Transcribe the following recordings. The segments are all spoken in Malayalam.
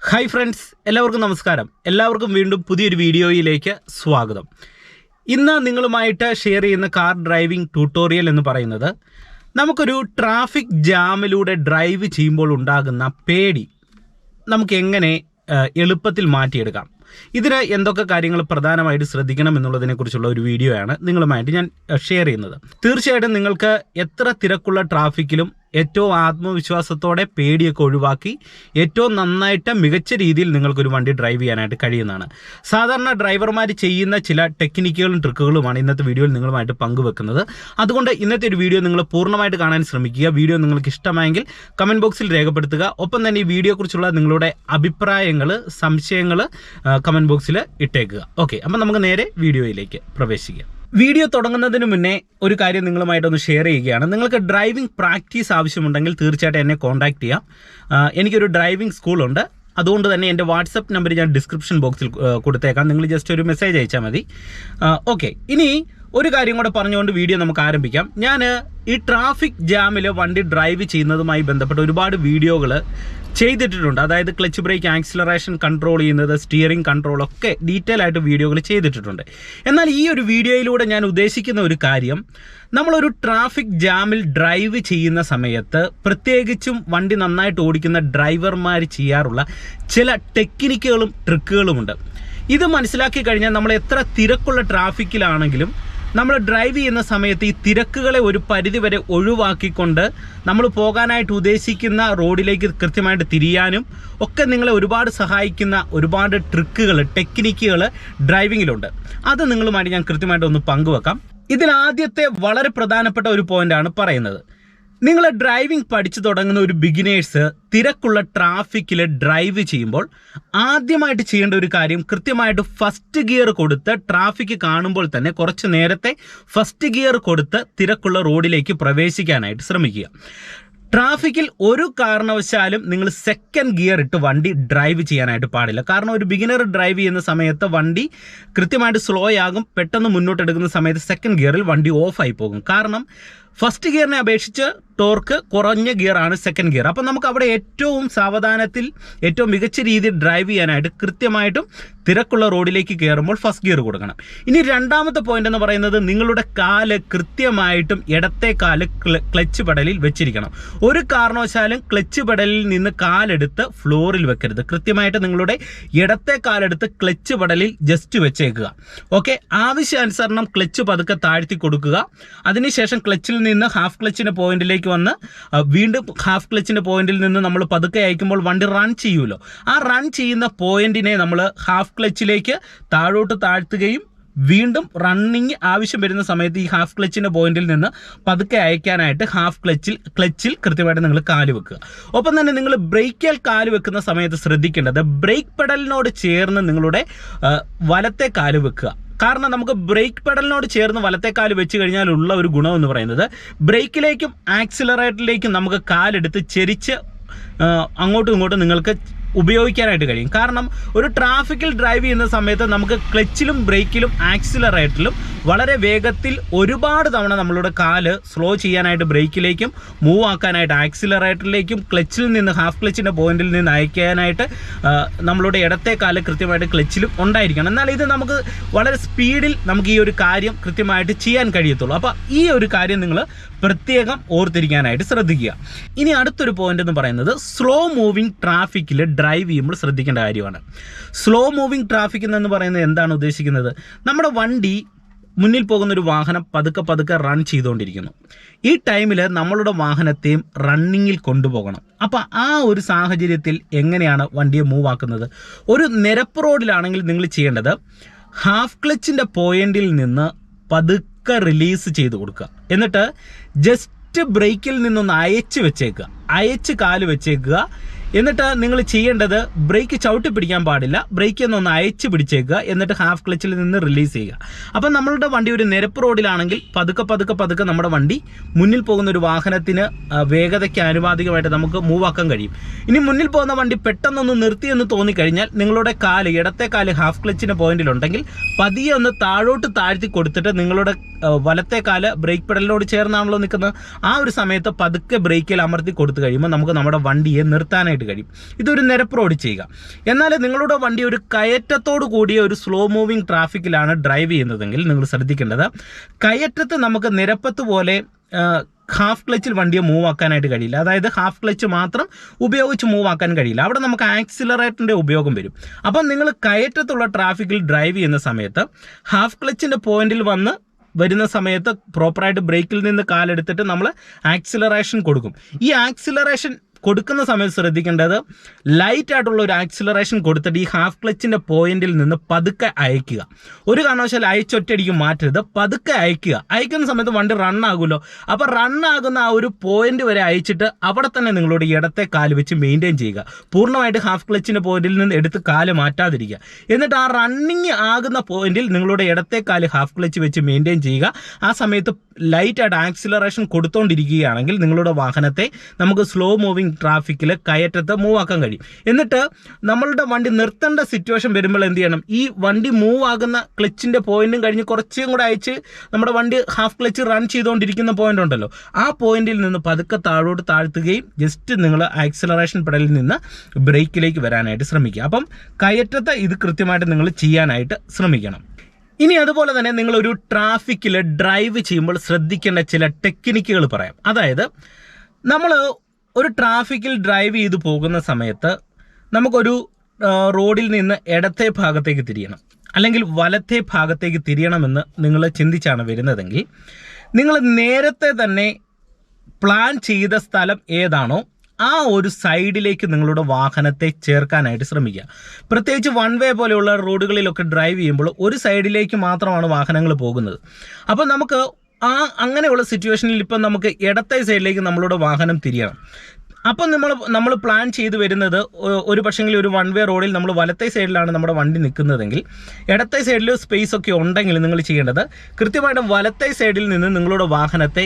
ഹായ് ഫ്രണ്ട്സ്, എല്ലാവർക്കും നമസ്കാരം. എല്ലാവർക്കും വീണ്ടും പുതിയൊരു വീഡിയോയിലേക്ക് സ്വാഗതം. ഇന്ന് നിങ്ങളുമായിട്ട് ഷെയർ ചെയ്യുന്ന കാർ ഡ്രൈവിംഗ് ട്യൂട്ടോറിയൽ എന്ന് പറയുന്നത് നമുക്കൊരു ട്രാഫിക് ജാമിലൂടെ ഡ്രൈവ് ചെയ്യുമ്പോൾ ഉണ്ടാകുന്ന പേടി നമുക്ക് എങ്ങനെ എളുപ്പത്തിൽ മാറ്റിയെടുക്കാം, ഇതിന് എന്തൊക്കെ കാര്യങ്ങൾ പ്രധാനമായിട്ട് ശ്രദ്ധിക്കണം എന്നുള്ളതിനെക്കുറിച്ചുള്ള ഒരു വീഡിയോ ആണ് നിങ്ങളുമായിട്ട് ഞാൻ ഷെയർ ചെയ്യുന്നത്. തീർച്ചയായിട്ടും നിങ്ങൾക്ക് എത്ര തിരക്കുള്ള ട്രാഫിക്കിലും ഏറ്റവും ആത്മവിശ്വാസത്തോടെ പേടിയൊക്കെ ഒഴിവാക്കി ഏറ്റവും നന്നായിട്ട് മികച്ച രീതിയിൽ നിങ്ങൾക്കൊരു വണ്ടി ഡ്രൈവ് ചെയ്യാനായിട്ട് കഴിയുന്നതാണ്. സാധാരണ ഡ്രൈവർമാർ ചെയ്യുന്ന ചില ടെക്നിക്കുകളും ട്രിക്കുകളുമാണ് ഇന്നത്തെ വീഡിയോയിൽ നിങ്ങളുമായിട്ട് പങ്കുവെക്കുന്നത്. അതുകൊണ്ട് ഇന്നത്തെ ഒരു വീഡിയോ നിങ്ങൾ പൂർണ്ണമായിട്ട് കാണാൻ ശ്രമിക്കുക. വീഡിയോ നിങ്ങൾക്ക് ഇഷ്ടമായെങ്കിൽ കമൻറ്റ് ബോക്സിൽ രേഖപ്പെടുത്തുക. ഒപ്പം തന്നെ ഈ വീഡിയോയെക്കുറിച്ചുള്ള നിങ്ങളുടെ അഭിപ്രായങ്ങൾ, സംശയങ്ങൾ കമൻറ്റ് ബോക്സിൽ ഇട്ടേക്കുക. ഓക്കെ, അപ്പം നമുക്ക് നേരെ വീഡിയോയിലേക്ക് പ്രവേശിക്കാം. വീഡിയോ തുടങ്ങുന്നതിന് മുന്നേ ഒരു കാര്യം നിങ്ങളുമായിട്ടൊന്ന് ഷെയർ ചെയ്യുകയാണ്. നിങ്ങൾക്ക് ഡ്രൈവിംഗ് പ്രാക്ടീസ് ആവശ്യമുണ്ടെങ്കിൽ തീർച്ചയായിട്ടും എന്നെ കോൺടാക്ട് ചെയ്യാം. എനിക്കൊരു ഡ്രൈവിംഗ് സ്കൂളുണ്ട്. അതുകൊണ്ട് തന്നെ എൻ്റെ വാട്സപ്പ് നമ്പർ ഞാൻ ഡിസ്ക്രിപ്ഷൻ ബോക്സിൽ കൊടുത്തേക്കാം. നിങ്ങൾ ജസ്റ്റ് ഒരു മെസ്സേജ് അയച്ചാൽ മതി. ഓക്കെ, ഇനി ഒരു കാര്യം കൂടെ പറഞ്ഞുകൊണ്ട് വീഡിയോ നമുക്ക് ആരംഭിക്കാം. ഞാൻ ഈ ട്രാഫിക് ജാമിൽ വണ്ടി ഡ്രൈവ് ചെയ്യുന്നതുമായി ബന്ധപ്പെട്ട് ഒരുപാട് വീഡിയോകൾ ചെയ്തിട്ടുണ്ട്. അതായത് ക്ലച്ച് ബ്രേക്ക്, ആക്സിലറേഷൻ കൺട്രോൾ ചെയ്യുന്നത്, സ്റ്റിയറിംഗ് കൺട്രോൾ ഒക്കെ ഡീറ്റെയിൽ ആയിട്ട് വീഡിയോകൾ ചെയ്തിട്ടുണ്ട്. എന്നാൽ ഈ ഒരു വീഡിയോയിലൂടെ ഞാൻ ഉദ്ദേശിക്കുന്ന ഒരു കാര്യം, നമ്മളൊരു ട്രാഫിക് ജാമിൽ ഡ്രൈവ് ചെയ്യുന്ന സമയത്ത് പ്രത്യേകിച്ചും വണ്ടി നന്നായിട്ട് ഓടിക്കുന്ന ഡ്രൈവർമാർ ചെയ്യാറുള്ള ചില ടെക്നിക്കുകളും ട്രിക്കുകളുമുണ്ട്. ഇത് മനസ്സിലാക്കി കഴിഞ്ഞാൽ നമ്മൾ എത്ര തിരക്കുള്ള ട്രാഫിക്കിലാണെങ്കിലും നമ്മൾ ഡ്രൈവ് ചെയ്യുന്ന സമയത്ത് ഈ തിരക്കുകളെ ഒരു പരിധിവരെ ഒഴിവാക്കിക്കൊണ്ട് നമ്മൾ പോകാനായിട്ട് ഉദ്ദേശിക്കുന്ന റോഡിലേക്ക് കൃത്യമായിട്ട് തിരിയാനും ഒക്കെ നിങ്ങളെ ഒരുപാട് സഹായിക്കുന്ന ഒരുപാട് ട്രിക്കുകൾ, ടെക്നിക്കുകൾ ഡ്രൈവിങ്ങിലുണ്ട്. അത് നിങ്ങളുമായിട്ട് ഞാൻ കൃത്യമായിട്ട് ഒന്ന് പങ്കുവെക്കാം. ഇതിൽ ആദ്യത്തെ വളരെ പ്രധാനപ്പെട്ട ഒരു പോയിന്റാണ് പറയുന്നത്. നിങ്ങൾ ഡ്രൈവിംഗ് പഠിച്ചു തുടങ്ങുന്ന ഒരു ബിഗിനേഴ്സ് തിരക്കുള്ള ട്രാഫിക്കിൽ ഡ്രൈവ് ചെയ്യുമ്പോൾ ആദ്യമായിട്ട് ചെയ്യേണ്ട ഒരു കാര്യം, കൃത്യമായിട്ട് ഫസ്റ്റ് ഗിയർ കൊടുത്ത് ട്രാഫിക് കാണുമ്പോൾ തന്നെ കുറച്ച് നേരത്തെ ഫസ്റ്റ് ഗിയർ കൊടുത്ത് തിരക്കുള്ള റോഡിലേക്ക് പ്രവേശിക്കാനായിട്ട് ശ്രമിക്കുക. ട്രാഫിക്കിൽ ഒരു കാരണവശാലും നിങ്ങൾ സെക്കൻഡ് ഗിയർ ഇട്ട് വണ്ടി ഡ്രൈവ് ചെയ്യാനായിട്ട് പാടില്ല. കാരണം ഒരു ബിഗിനർ ഡ്രൈവ് ചെയ്യുന്ന സമയത്ത് വണ്ടി കൃത്യമായിട്ട് സ്ലോ ആകും. പെട്ടെന്ന് മുന്നോട്ടെടുക്കുന്ന സമയത്ത് സെക്കൻഡ് ഗിയറിൽ വണ്ടി ഓഫായി പോകും. കാരണം ഫസ്റ്റ് ഗിയറിനെ അപേക്ഷിച്ച് ടോർക്ക് കുറഞ്ഞ ഗിയറാണ് സെക്കൻഡ് ഗിയർ. അപ്പം നമുക്ക് അവിടെ ഏറ്റവും സാവധാനത്തിൽ ഏറ്റവും മികച്ച രീതിയിൽ ഡ്രൈവ് ചെയ്യാനായിട്ട് കൃത്യമായിട്ടും തിരക്കുള്ള റോഡിലേക്ക് കയറുമ്പോൾ ഫസ്റ്റ് ഗിയർ കൊടുക്കണം. ഇനി രണ്ടാമത്തെ പോയിന്റ് എന്ന് പറയുന്നത്, നിങ്ങളുടെ കാല് കൃത്യമായിട്ടും ഇടത്തെ കാല് ക്ലച്ച് പെഡലിൽ വെച്ചിരിക്കണം. ഒരു കാരണവശാലും ക്ലച്ച് പെഡലിൽ നിന്ന് കാലെടുത്ത് ഫ്ലോറിൽ വെക്കരുത്. കൃത്യമായിട്ട് നിങ്ങളുടെ ഇടത്തെ കാലെടുത്ത് ക്ലച്ച് പെഡലിൽ ജസ്റ്റ് വെച്ചേക്കുക. ഓക്കെ, ആവശ്യാനുസരണം ക്ലച്ച് പതുക്കെ താഴ്ത്തി കൊടുക്കുക. അതിനുശേഷം ക്ലച്ചിൽ നിന്ന് ഹാഫ് ക്ലച്ചിൻ്റെ പോയിന്റിലേക്ക് വന്ന് വീണ്ടും ഹാഫ് ക്ലച്ചിൻ്റെ പോയിന്റിൽ നിന്ന് നമ്മൾ പതുക്കെ അയക്കുമ്പോൾ വണ്ടി റൺ ചെയ്യുമല്ലോ. ആ റൺ ചെയ്യുന്ന പോയിന്റിനെ നമ്മൾ ഹാഫ് ക്ലച്ചിലേക്ക് താഴോട്ട് താഴ്ത്തുകയും വീണ്ടും റണ്ണിങ് ആവശ്യം വരുന്ന സമയത്ത് ഈ ഹാഫ് ക്ലച്ചിൻ്റെ പോയിന്റിൽ നിന്ന് പതുക്കെ അയക്കാനായിട്ട് ഹാഫ് ക്ലച്ചിൽ കൃത്യമായിട്ട് നിങ്ങൾ കാല് വെക്കുക. ഒപ്പം തന്നെ നിങ്ങൾ ബ്രേക്കിൽ കാല് വെക്കുന്ന സമയത്ത് ശ്രദ്ധിക്കേണ്ടത്, ബ്രേക്ക് പെഡലിനോട് ചേർന്ന് നിങ്ങളുടെ വലത്തെ കാല് വെക്കുക. കാരണം നമുക്ക് ബ്രേക്ക് പെഡലിനോട് ചേർന്ന് വലത്തേക്കാല് വെച്ച് കഴിഞ്ഞാലുള്ള ഒരു ഗുണം എന്ന് പറയുന്നത്, ബ്രേക്കിലേക്കും ആക്സിലറേറ്ററിലേക്കും നമുക്ക് കാലെടുത്ത് ചെരിച്ച് അങ്ങോട്ടും ഇങ്ങോട്ടും നിങ്ങൾക്ക് ഉപയോഗിക്കാനായിട്ട് കഴിയും. കാരണം ഒരു ട്രാഫിക്കിൽ ഡ്രൈവ് ചെയ്യുന്ന സമയത്ത് നമുക്ക് ക്ലച്ചിലും ബ്രേക്കിലും ആക്സിലറേറ്ററിലും വളരെ വേഗത്തിൽ ഒരുപാട് തവണ നമ്മളുടെ കാല് സ്ലോ ചെയ്യാനായിട്ട് ബ്രേക്കിലേക്കും മൂവ് ആക്കാനായിട്ട് ആക്സിലറേറ്ററിലേക്കും ക്ലച്ചിൽ നിന്ന് ഹാഫ് ക്ലച്ചിൻ്റെ പോയിന്റിൽ നിന്ന് അയക്കാനായിട്ട് നമ്മളുടെ ഇടത്തെ കാല് കൃത്യമായിട്ട് ക്ലച്ചിലും ഉണ്ടായിരിക്കണം. എന്നാൽ ഇത് നമുക്ക് വളരെ സ്പീഡിൽ നമുക്ക് ഈ ഒരു കാര്യം കൃത്യമായിട്ട് ചെയ്യാൻ കഴിയത്തുള്ളൂ. അപ്പോൾ ഈ ഒരു കാര്യം നിങ്ങൾ പ്രത്യേകം ഓർത്തിരിക്കാനായിട്ട് ശ്രദ്ധിക്കുക. ഇനി അടുത്തൊരു പോയിന്റ് എന്ന് പറയുന്നത്, സ്ലോ മൂവിങ് ട്രാഫിക്കിൽ ഡ്രൈവ് ചെയ്യുമ്പോൾ ശ്രദ്ധിക്കേണ്ട കാര്യമാണ്. സ്ലോ മൂവിങ് ട്രാഫിക് എന്ന് പറയുന്നത് എന്താണ് ഉദ്ദേശിക്കുന്നത്? നമ്മുടെ വണ്ടി മുന്നിൽ പോകുന്നൊരു വാഹനം പതുക്കെ റൺ ചെയ്തുകൊണ്ടിരിക്കുന്നു. ഈ ടൈമിൽ നമ്മളുടെ വാഹനത്തെയും റണ്ണിങ്ങിൽ കൊണ്ടുപോകണം. അപ്പോൾ ആ ഒരു സാഹചര്യത്തിൽ എങ്ങനെയാണ് വണ്ടിയെ മൂവ് ആക്കുന്നത്? ഒരു നിരപ്പ് റോഡിലാണെങ്കിൽ നിങ്ങൾ ചെയ്യേണ്ടത്, ഹാഫ് ക്ലച്ചിൻ്റെ പോയിന്റിൽ നിന്ന് പതുക്കെ റിലീസ് ചെയ്ത് കൊടുക്കുക. എന്നിട്ട് ജസ്റ്റ് ബ്രേക്കിൽ നിന്നൊന്ന് അയച്ച് കാല് വെച്ചേക്കുക. എന്നിട്ട് നിങ്ങൾ ചെയ്യേണ്ടത്, ബ്രേക്ക് ചവിട്ടി പിടിക്കാൻ പാടില്ല, ബ്രേക്ക് ഒന്ന് അയച്ച് പിടിച്ചേക്കുക. എന്നിട്ട് ഹാഫ് ക്ലച്ചിൽ നിന്ന് റിലീസ് ചെയ്യുക. അപ്പം നമ്മളുടെ വണ്ടി ഒരു നിരപ്പ് റോഡിലാണെങ്കിൽ പതുക്കെ നമ്മുടെ വണ്ടി മുന്നിൽ പോകുന്ന ഒരു വാഹനത്തിന് വേഗതയ്ക്ക് ആനുപാതികമായിട്ട് നമുക്ക് മൂവ് ആക്കാൻ കഴിയും. ഇനി മുന്നിൽ പോകുന്ന വണ്ടി പെട്ടെന്നൊന്ന് നിർത്തിയെന്ന് തോന്നിക്കഴിഞ്ഞാൽ നിങ്ങളുടെ കാല്, ഇടത്തെ കാല് ഹാഫ് ക്ലച്ചിൻ്റെ പോയിന്റിലുണ്ടെങ്കിൽ പതിയെ ഒന്ന് താഴോട്ട് താഴ്ത്തി കൊടുത്തിട്ട് നിങ്ങളുടെ വലത്തെ കാല് ബ്രേക്ക് പെഡലിനോട് ചേർന്നാണല്ലോ നിൽക്കുന്നത്, ആ ഒരു സമയത്ത് പതുക്കെ ബ്രേക്കിൽ അമർത്തി കൊടുത്തു കഴിയുമ്പോൾ നമുക്ക് നമ്മുടെ വണ്ടിയെ നിർത്താനായിട്ട് ചെയ്യാനായിട്ട് കഴിയും. ഇതൊരു നിരപ്പ് റോഡ് ചെയ്യുക. എന്നാൽ നിങ്ങളുടെ വണ്ടി ഒരു കയറ്റത്തോട് കൂടിയ ഒരു സ്ലോ മൂവിങ് ട്രാഫിക്കിലാണ് ഡ്രൈവ് ചെയ്യുന്നതെങ്കിൽ നിങ്ങൾ ശ്രദ്ധിക്കേണ്ടത്, കയറ്റത്ത് നമുക്ക് നിരപ്പത്ത് പോലെ ഹാഫ് ക്ലച്ചിൽ വണ്ടിയെ മൂവ് ആക്കാനായിട്ട് കഴിയില്ല. അതായത് ഹാഫ് ക്ലച്ച് മാത്രം ഉപയോഗിച്ച് മൂവ് ആക്കാൻ കഴിയില്ല. അവിടെ നമുക്ക് ആക്സിലറേറ്ററിൻ്റെ ഉപയോഗം വരും. അപ്പം നിങ്ങൾ കയറ്റത്തുള്ള ട്രാഫിക്കിൽ ഡ്രൈവ് ചെയ്യുന്ന സമയത്ത് ഹാഫ് ക്ലച്ചിൻ്റെ പോയിന്റിൽ വരുന്ന സമയത്ത് പ്രോപ്പറായിട്ട് ബ്രേക്കിൽ നിന്ന് കാലെടുത്തിട്ട് നമ്മൾ ആക്സിലറേഷൻ കൊടുക്കും. ഈ ആക്സിലറേഷൻ കൊടുക്കുന്ന സമയത്ത് ശ്രദ്ധിക്കേണ്ടത്, ലൈറ്റ് ആയിട്ടുള്ള ഒരു ആക്സിലറേഷൻ കൊടുത്തിട്ട് ഈ ഹാഫ് ക്ലച്ചിൻ്റെ പോയിന്റിൽ നിന്ന് പതുക്കെ അയക്കുക. ഒരു കാരണവശാലും അയച്ചൊറ്റയടിക്ക് മാറ്റരുത്, പതുക്കെ അയക്കുക. അയക്കുന്ന സമയത്ത് വണ്ടി റണ്ണാകുമല്ലോ. അപ്പോൾ റണ്ണാകുന്ന ആ ഒരു പോയിന്റ് വരെ അയച്ചിട്ട് അവിടെ തന്നെ നിങ്ങളുടെ ഇടത്തെ കാല് വെച്ച് മെയിൻറ്റെയിൻ ചെയ്യുക. പൂർണ്ണമായിട്ട് ഹാഫ് ക്ലച്ചിൻ്റെ പോയിന്റിൽ നിന്ന് എടുത്ത് കാല് മാറ്റാതിരിക്കുക. എന്നിട്ട് ആ റണ്ണിങ് ആകുന്ന പോയിന്റിൽ നിങ്ങളുടെ ഇടത്തെ കാല് ഹാഫ് ക്ലച്ച് വെച്ച് മെയിൻറ്റെയിൻ ചെയ്യുക. ആ സമയത്ത് ലൈറ്റായിട്ട് ആക്സിലറേഷൻ കൊടുത്തുകൊണ്ടിരിക്കുകയാണെങ്കിൽ നിങ്ങളുടെ വാഹനത്തെ നമുക്ക് സ്ലോ മൂവിങ് ട്രാഫിക്കിൽ കയറ്റത്ത് മൂവ് ആക്കാൻ കഴിയും. എന്നിട്ട് നമ്മളുടെ വണ്ടി നിർത്തേണ്ട സിറ്റുവേഷൻ വരുമ്പോൾ എന്ത് ചെയ്യണം, ഈ വണ്ടി മൂവ് ആകുന്ന ക്ലച്ചിൻ്റെ പോയിന്റും കഴിഞ്ഞ് കുറച്ചും കൂടെ അയച്ച് നമ്മുടെ വണ്ടി ഹാഫ് ക്ലച്ച് റൺ ചെയ്തുകൊണ്ടിരിക്കുന്ന പോയിന്റ് ഉണ്ടല്ലോ, ആ പോയിന്റിൽ നിന്ന് പതുക്കെ താഴോട്ട് താഴ്ത്തുകയും ജസ്റ്റ് നിങ്ങൾ ആക്സിലറേഷൻ പെഡലിൽ നിന്ന് ബ്രേക്കിലേക്ക് വരാനായിട്ട് ശ്രമിക്കുക. അപ്പം കയറ്റത്ത് ഇത് കൃത്യമായിട്ട് നിങ്ങൾ ചെയ്യാനായിട്ട് ശ്രമിക്കണം. ഇനി അതുപോലെ തന്നെ നിങ്ങളൊരു ട്രാഫിക്കിൽ ഡ്രൈവ് ചെയ്യുമ്പോൾ ശ്രദ്ധിക്കേണ്ട ചില ടെക്നിക്കുകൾ പറയാം. അതായത് നമ്മൾ ഒരു ട്രാഫിക്കിൽ ഡ്രൈവ് ചെയ്ത് പോകുന്ന സമയത്ത് നമുക്കൊരു റോഡിൽ നിന്ന് ഇടത്തെ ഭാഗത്തേക്ക് തിരിയണം അല്ലെങ്കിൽ വലത്തെ ഭാഗത്തേക്ക് തിരിയണമെന്ന് നിങ്ങൾ ചിന്തിച്ചാണ് വരുന്നതെങ്കിൽ നിങ്ങൾ നേരത്തെ തന്നെ പ്ലാൻ ചെയ്ത സ്ഥലം ഏതാണോ ആ ഒരു സൈഡിലേക്ക് നിങ്ങളുടെ വാഹനത്തെ ചേർക്കാനായിട്ട് ശ്രമിക്കുക. പ്രത്യേകിച്ച് വൺ വേ പോലെയുള്ള റോഡുകളിലൊക്കെ ഡ്രൈവ് ചെയ്യുമ്പോൾ ഒരു സൈഡിലേക്ക് മാത്രമാണ് വാഹനങ്ങൾ പോകുന്നത്. അപ്പോൾ നമുക്ക് അങ്ങനെയുള്ള സിറ്റുവേഷനിൽ ഇപ്പം നമുക്ക് ഇടത്തെ സൈഡിലേക്ക് നമ്മളുടെ വാഹനം തിരിയണം. അപ്പം നമ്മൾ പ്ലാൻ ചെയ്ത് വരുന്നത് ഒരു പക്ഷെങ്കിൽ ഒരു വൺ വേ റോഡിൽ നമ്മൾ വലത്തെ സൈഡിലാണ് നമ്മുടെ വണ്ടി നിൽക്കുന്നതെങ്കിൽ ഇടത്തെ സൈഡിൽ സ്പേസ് ഒക്കെ ഉണ്ടെങ്കിൽ നിങ്ങൾ ചെയ്യേണ്ടത് കൃത്യമായിട്ടും വലത്തെ സൈഡിൽ നിന്ന് നിങ്ങളുടെ വാഹനത്തെ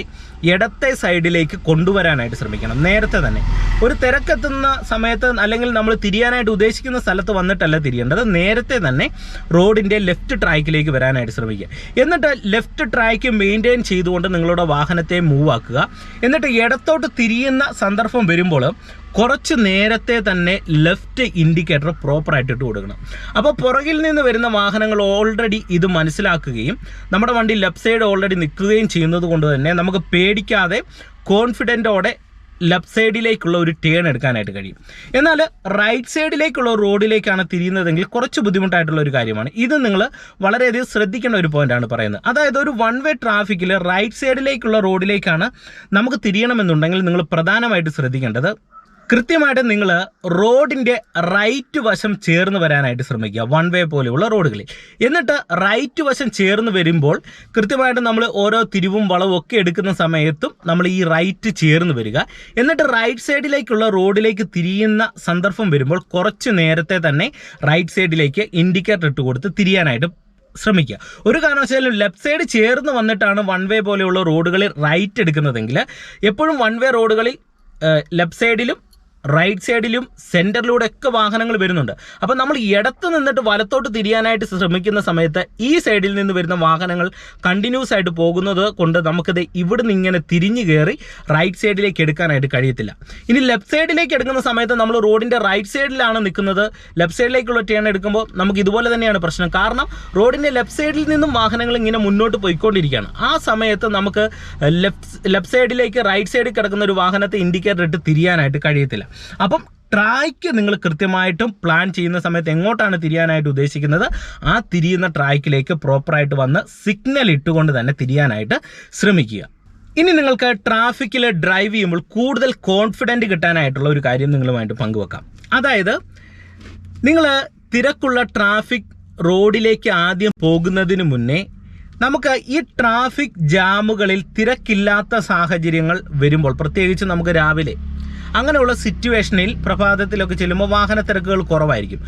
ഇടത്തെ സൈഡിലേക്ക് കൊണ്ടുവരാനായിട്ട് ശ്രമിക്കണം. നേരത്തെ തന്നെ ഒരു തിരക്കെത്തുന്ന സമയത്ത് അല്ലെങ്കിൽ നമ്മൾ തിരിയാനായിട്ട് ഉദ്ദേശിക്കുന്ന സ്ഥലത്ത് വന്നിട്ടല്ല തിരിയേണ്ടത്, നേരത്തെ തന്നെ റോഡിൻ്റെ ലെഫ്റ്റ് ട്രാക്കിലേക്ക് വരാനായിട്ട് ശ്രമിക്കുക. എന്നിട്ട് ലെഫ്റ്റ് ട്രാക്ക് മെയിൻറ്റെയിൻ ചെയ്തുകൊണ്ട് നിങ്ങളുടെ വാഹനത്തെ മൂവ് ആക്കുക. എന്നിട്ട് ഇടത്തോട്ട് തിരിയുന്ന സന്ദർഭം വരുമ്പോൾ കുറച്ച് നേരത്തെ തന്നെ ലെഫ്റ്റ് ഇൻഡിക്കേറ്റർ പ്രോപ്പറായിട്ട് ഇട്ട് കൊടുക്കണം. അപ്പോൾ പുറകിൽ നിന്ന് വരുന്ന വാഹനങ്ങൾ ഓൾറെഡി ഇത് മനസ്സിലാക്കുകയും നമ്മുടെ വണ്ടി ലെഫ്റ്റ് സൈഡ് ഓൾറെഡി നിൽക്കുകയും ചെയ്യുന്നത് കൊണ്ട് തന്നെ നമുക്ക് പേടിക്കാതെ കോൺഫിഡൻറ്റോടെ ലെഫ്റ്റ് സൈഡിലേക്കുള്ള ഒരു ടേൺ എടുക്കാനായിട്ട് കഴിയും. എന്നാൽ റൈറ്റ് സൈഡിലേക്കുള്ള റോഡിലേക്കാണ് തിരിയുന്നതെങ്കിൽ കുറച്ച് ബുദ്ധിമുട്ടായിട്ടുള്ള ഒരു കാര്യമാണ്. ഇത് നിങ്ങൾ വളരെയധികം ശ്രദ്ധിക്കേണ്ട ഒരു പോയിന്റാണ് പറയുന്നത്. അതായത് ഒരു വൺ വേ ട്രാഫിക്കിൽ റൈറ്റ് സൈഡിലേക്കുള്ള റോഡിലേക്കാണ് നമുക്ക് തിരിയണമെന്നുണ്ടെങ്കിൽ നിങ്ങൾ പ്രധാനമായിട്ട് ശ്രദ്ധിക്കേണ്ടത് കൃത്യമായിട്ട് നിങ്ങൾ റോഡിൻ്റെ റൈറ്റ് വശം ചേർന്ന് വരാനായിട്ട് ശ്രമിക്കുക വൺ വേ പോലെയുള്ള റോഡുകളിൽ. എന്നിട്ട് റൈറ്റ് വശം ചേർന്ന് വരുമ്പോൾ കൃത്യമായിട്ട് നമ്മൾ ഓരോ തിരിവും വളവും ഒക്കെ എടുക്കുന്ന സമയത്തും നമ്മൾ ഈ റൈറ്റ് ചേർന്ന് വരിക. എന്നിട്ട് റൈറ്റ് സൈഡിലേക്കുള്ള റോഡിലേക്ക് തിരിയുന്ന സന്ദർഭം വരുമ്പോൾ കുറച്ച് നേരത്തെ തന്നെ റൈറ്റ് സൈഡിലേക്ക് ഇൻഡിക്കേറ്റർ ഇട്ട് കൊടുത്ത് തിരിയാനായിട്ട് ശ്രമിക്കുക. ഒരു കാരണവശാലും ലെഫ്റ്റ് സൈഡ് ചേർന്ന് വന്നിട്ടാണ് വൺ വേ പോലെയുള്ള റോഡുകളിൽ റൈറ്റ് എടുക്കുന്നതെങ്കിൽ എപ്പോഴും വൺ വേ റോഡുകളിൽ ലെഫ്റ്റ് സൈഡിലും റൈറ്റ് സൈഡിലും സെൻറ്ററിലൂടെ ഒക്കെ വാഹനങ്ങൾ വരുന്നുണ്ട്. അപ്പോൾ നമ്മൾ ഇടത്ത് നിന്നിട്ട് വലത്തോട്ട് തിരിയാനായിട്ട് ശ്രമിക്കുന്ന സമയത്ത് ഈ സൈഡിൽ നിന്ന് വരുന്ന വാഹനങ്ങൾ കണ്ടിന്യൂസ് ആയിട്ട് പോകുന്നത് കൊണ്ട് നമുക്കിത് ഇവിടുന്ന് ഇങ്ങനെ തിരിഞ്ഞു കയറി റൈറ്റ് സൈഡിലേക്ക് എടുക്കാനായിട്ട് കഴിയത്തില്ല. ഇനി ലെഫ്റ്റ് സൈഡിലേക്ക് എടുക്കുന്ന സമയത്ത് നമ്മൾ റോഡിൻ്റെ റൈറ്റ് സൈഡിലാണ് നിൽക്കുന്നത്, ലെഫ്റ്റ് സൈഡിലേക്കുള്ള ടേൺ എടുക്കുമ്പോൾ നമുക്ക് ഇതുപോലെ തന്നെയാണ് പ്രശ്നം. കാരണം റോഡിൻ്റെ ലെഫ്റ്റ് സൈഡിൽ നിന്നും വാഹനങ്ങൾ ഇങ്ങനെ മുന്നോട്ട് പോയിക്കൊണ്ടിരിക്കുകയാണ്. ആ സമയത്ത് നമുക്ക് ലെഫ്റ്റ് സൈഡിലേക്ക് റൈറ്റ് സൈഡിൽ കിടക്കുന്ന ഒരു വാഹനത്തെ ഇൻഡിക്കേറ്റർ ഇട്ട് തിരിയാനായിട്ട് കഴിയത്തില്ല. അപ്പം ട്രാക്ക് നിങ്ങൾ കൃത്യമായിട്ടും പ്ലാൻ ചെയ്യുന്ന സമയത്ത് എങ്ങോട്ടാണ് തിരിയാനായിട്ട് ഉദ്ദേശിക്കുന്നത് ആ തിരിയുന്ന ട്രാക്കിലേക്ക് പ്രോപ്പറായിട്ട് വന്ന് സിഗ്നൽ ഇട്ടുകൊണ്ട് തന്നെ തിരിയാനായിട്ട് ശ്രമിക്കുക. ഇനി നിങ്ങൾക്ക് ട്രാഫിക്കിൽ ഡ്രൈവ് ചെയ്യുമ്പോൾ കൂടുതൽ കോൺഫിഡൻറ്റ് കിട്ടാനായിട്ടുള്ള ഒരു കാര്യം നിങ്ങളുമായിട്ട് പങ്കുവെക്കാം. അതായത് നിങ്ങൾ തിരക്കുള്ള ട്രാഫിക് റോഡിലേക്ക് ആദ്യം പോകുന്നതിന് മുന്നേ നമുക്ക് ഈ ട്രാഫിക് ജാമുകളിൽ തിരക്കില്ലാത്ത സാഹചര്യങ്ങൾ വരുമ്പോൾ, പ്രത്യേകിച്ച് നമുക്ക് രാവിലെ അങ്ങനെയുള്ള സിറ്റുവേഷനിൽ പ്രഭാതത്തിലൊക്കെ ചെല്ലുമ്പോൾ വാഹന തിരക്കുകൾ കുറവായിരിക്കും.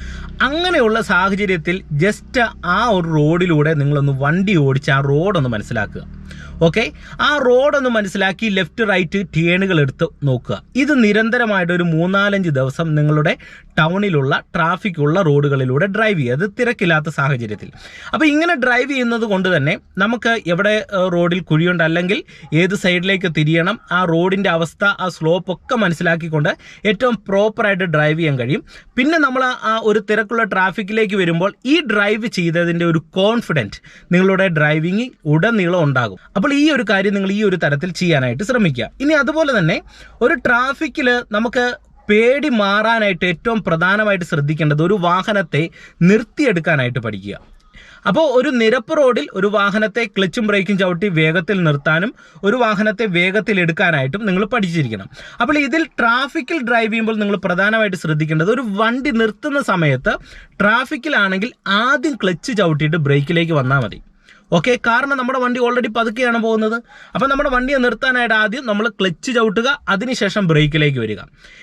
അങ്ങനെയുള്ള സാഹചര്യത്തിൽ ജസ്റ്റ് ആ ഒരു റോഡിലൂടെ നിങ്ങളൊന്ന് വണ്ടി ഓടിച്ച് ആ റോഡൊന്ന് മനസ്സിലാക്കുക. ഓക്കെ, ആ റോഡൊന്ന് മനസ്സിലാക്കി ലെഫ്റ്റ് റൈറ്റ് ടേണുകൾ എടുത്ത് നോക്കുക. ഇത് നിരന്തരമായിട്ട് ഒരു 3-4 ദിവസം നിങ്ങളുടെ ടൗണിലുള്ള ട്രാഫിക് ഉള്ള റോഡുകളിലൂടെ ഡ്രൈവ് ചെയ്യുക, അത് തിരക്കില്ലാത്ത സാഹചര്യത്തിൽ. അപ്പോൾ ഇങ്ങനെ ഡ്രൈവ് ചെയ്യുന്നത് കൊണ്ട് തന്നെ നമുക്ക് എവിടെ റോഡിൽ കുഴിയുണ്ട്, അല്ലെങ്കിൽ ഏത് സൈഡിലേക്ക് തിരിയണം, ആ റോഡിൻ്റെ അവസ്ഥ, ആ സ്ലോപ്പ് ഒക്കെ മനസ്സിലാക്കിക്കൊണ്ട് ഏറ്റവും പ്രോപ്പറായിട്ട് ഡ്രൈവ് ചെയ്യാൻ കഴിയും. പിന്നെ നമ്മൾ ആ ഒരു തിരക്കുള്ള ട്രാഫിക്കിലേക്ക് വരുമ്പോൾ ഈ ഡ്രൈവ് ചെയ്തതിൻ്റെ ഒരു കോൺഫിഡൻറ്റ് നിങ്ങളുടെ ഡ്രൈവിംഗ് ഉടനീളം ഉണ്ടാകും. അപ്പോൾ ഈ ഒരു കാര്യം നിങ്ങൾ ഈ ഒരു തരത്തിൽ ചെയ്യാനായിട്ട് ശ്രമിക്കുക. ഇനി അതുപോലെ തന്നെ ഒരു ട്രാഫിക്കിൽ നമുക്ക് പേടി മാറാനായിട്ട് ഏറ്റവും പ്രധാനമായിട്ട് ശ്രദ്ധിക്കേണ്ടത് ഒരു വാഹനത്തെ നിർത്തിയെടുക്കാനായിട്ട് പഠിക്കുക. അപ്പോൾ ഒരു നിരപ്പ് റോഡിൽ ഒരു വാഹനത്തെ ക്ലച്ചും ബ്രേക്കും ചവിട്ടി വേഗത്തിൽ നിർത്താനും ഒരു വാഹനത്തെ വേഗത്തിൽ എടുക്കാനായിട്ടും നിങ്ങൾ പഠിച്ചിരിക്കണം. അപ്പോൾ ഇതിൽ ട്രാഫിക്കിൽ ഡ്രൈവ് ചെയ്യുമ്പോൾ നിങ്ങൾ പ്രധാനമായിട്ട് ശ്രദ്ധിക്കേണ്ടത് ഒരു വണ്ടി നിർത്തുന്ന സമയത്ത് ട്രാഫിക്കിലാണെങ്കിൽ ആദ്യം ക്ലച്ച് ചവിട്ടിയിട്ട് ബ്രേക്കിലേക്ക് വന്നാൽ മതി. ഓക്കെ, കാരണം നമ്മുടെ വണ്ടി ഓൾറെഡി പതുക്കെയാണ് പോകുന്നത്. അപ്പോൾ നമ്മുടെ വണ്ടിയെ നിർത്താനായിട്ട് ആദ്യം നമ്മൾ ക്ലച്ച് ചവിട്ടുക, അതിനുശേഷം ബ്രേക്കിലേക്ക് വരിക.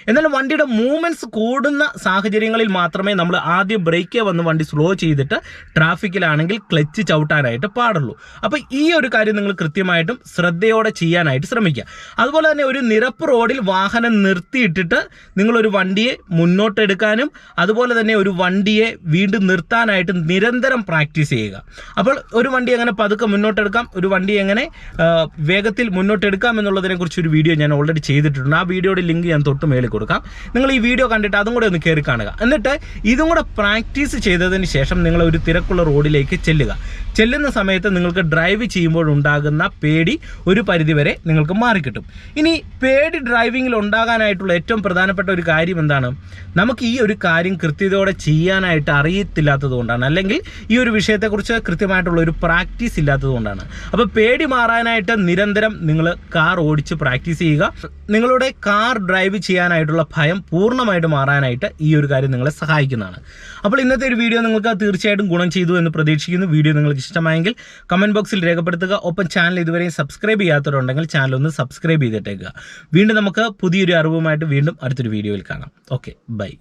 എന്നാലും വണ്ടിയുടെ മൂവ്മെൻറ്റ്സ് കൂടുന്ന സാഹചര്യങ്ങളിൽ മാത്രമേ നമ്മൾ ആദ്യം ബ്രേക്കേ വന്ന് വണ്ടി സ്ലോ ചെയ്തിട്ട് ട്രാഫിക്കിലാണെങ്കിൽ ക്ലച്ച് ചവിട്ടാനായിട്ട് പാടുള്ളൂ. അപ്പോൾ ഈ ഒരു കാര്യം നിങ്ങൾ കൃത്യമായിട്ടും ശ്രദ്ധയോടെ ചെയ്യാനായിട്ട് ശ്രമിക്കുക. അതുപോലെ തന്നെ ഒരു നിരപ്പ് റോഡിൽ വാഹനം നിർത്തിയിട്ടിട്ട് നിങ്ങളൊരു വണ്ടിയെ മുന്നോട്ടെടുക്കാനും അതുപോലെ തന്നെ ഒരു വണ്ടിയെ വീണ്ടും നിർത്താനായിട്ട് നിരന്തരം പ്രാക്ടീസ് ചെയ്യുക. അപ്പോൾ ഒരു വണ്ടി എങ്ങനെ പതുക്കെ മുന്നോട്ടെടുക്കാം, ഒരു വണ്ടി എങ്ങനെ വേഗത്തിൽ മുന്നോട്ടെടുക്കാം എന്നുള്ളതിനെ കുറിച്ച് ഒരു വീഡിയോ ഞാൻ ഓൾറെഡി ചെയ്തിട്ടുണ്ട്. ആ വീഡിയോയുടെ ലിങ്ക് ഞാൻ തൊട്ട് മേളിൽ കൊടുക്കാം. നിങ്ങൾ ഈ വീഡിയോ കണ്ടിട്ട് അതും കൂടെ ഒന്ന് കയറി കാണുക. എന്നിട്ട് ഇതും കൂടെ പ്രാക്ടീസ് ചെയ്തതിന് ശേഷം നിങ്ങൾ ഒരു തിരക്കുള്ള റോഡിലേക്ക് ചെല്ലുന്ന സമയത്ത് നിങ്ങൾക്ക് ഡ്രൈവ് ചെയ്യുമ്പോൾ ഉണ്ടാകുന്ന പേടി ഒരു പരിധിവരെ നിങ്ങൾക്ക് മാറിക്കിട്ടും. ഇനി പേടി ഡ്രൈവിങ്ങിൽ ഉണ്ടാകാനായിട്ടുള്ള ഏറ്റവും പ്രധാനപ്പെട്ട ഒരു കാര്യം എന്താണ്? നമുക്ക് ഈ ഒരു കാര്യം കൃത്യതയോടെ ചെയ്യാനായിട്ട് അറിയത്തില്ലാത്തത് കൊണ്ടാണ്, അല്ലെങ്കിൽ ഈ ഒരു വിഷയത്തെക്കുറിച്ച് കൃത്യമായിട്ടുള്ള ഒരു പ്രാക്ടീസ് ഇല്ലാത്തത് കൊണ്ടാണ്. അപ്പോൾ പേടി മാറാനായിട്ട് നിരന്തരം നിങ്ങൾ കാർ ഓടിച്ച് പ്രാക്ടീസ് ചെയ്യുക. നിങ്ങളുടെ കാർ ഡ്രൈവ് ചെയ്യാനായിട്ടുള്ള ഭയം പൂർണ്ണമായിട്ട് മാറാനായിട്ട് ഈ ഒരു കാര്യം നിങ്ങളെ സഹായിക്കുന്നതാണ്. അപ്പോൾ ഇന്നത്തെ ഒരു വീഡിയോ നിങ്ങൾക്ക് തീർച്ചയായിട്ടും ഗുണം ചെയ്തു എന്ന് പ്രതീക്ഷിക്കുന്നു. വീഡിയോ നിങ്ങൾക്ക് ഇഷ്ടമായെങ്കിൽ കമൻറ്റ് ബോക്സിൽ രേഖപ്പെടുത്തുക. ഒപ്പം ചാനൽ ഇതുവരെയും സബ്സ്ക്രൈബ് ചെയ്യാത്തവരുണ്ടെങ്കിൽ ചാനൽ ഒന്ന് സബ്സ്ക്രൈബ് ചെയ്തിട്ടേക്കുക. വീണ്ടും നമുക്ക് പുതിയൊരു അറിവുമായിട്ട് വീണ്ടും അടുത്തൊരു വീഡിയോയിൽ കാണാം. Okay, by.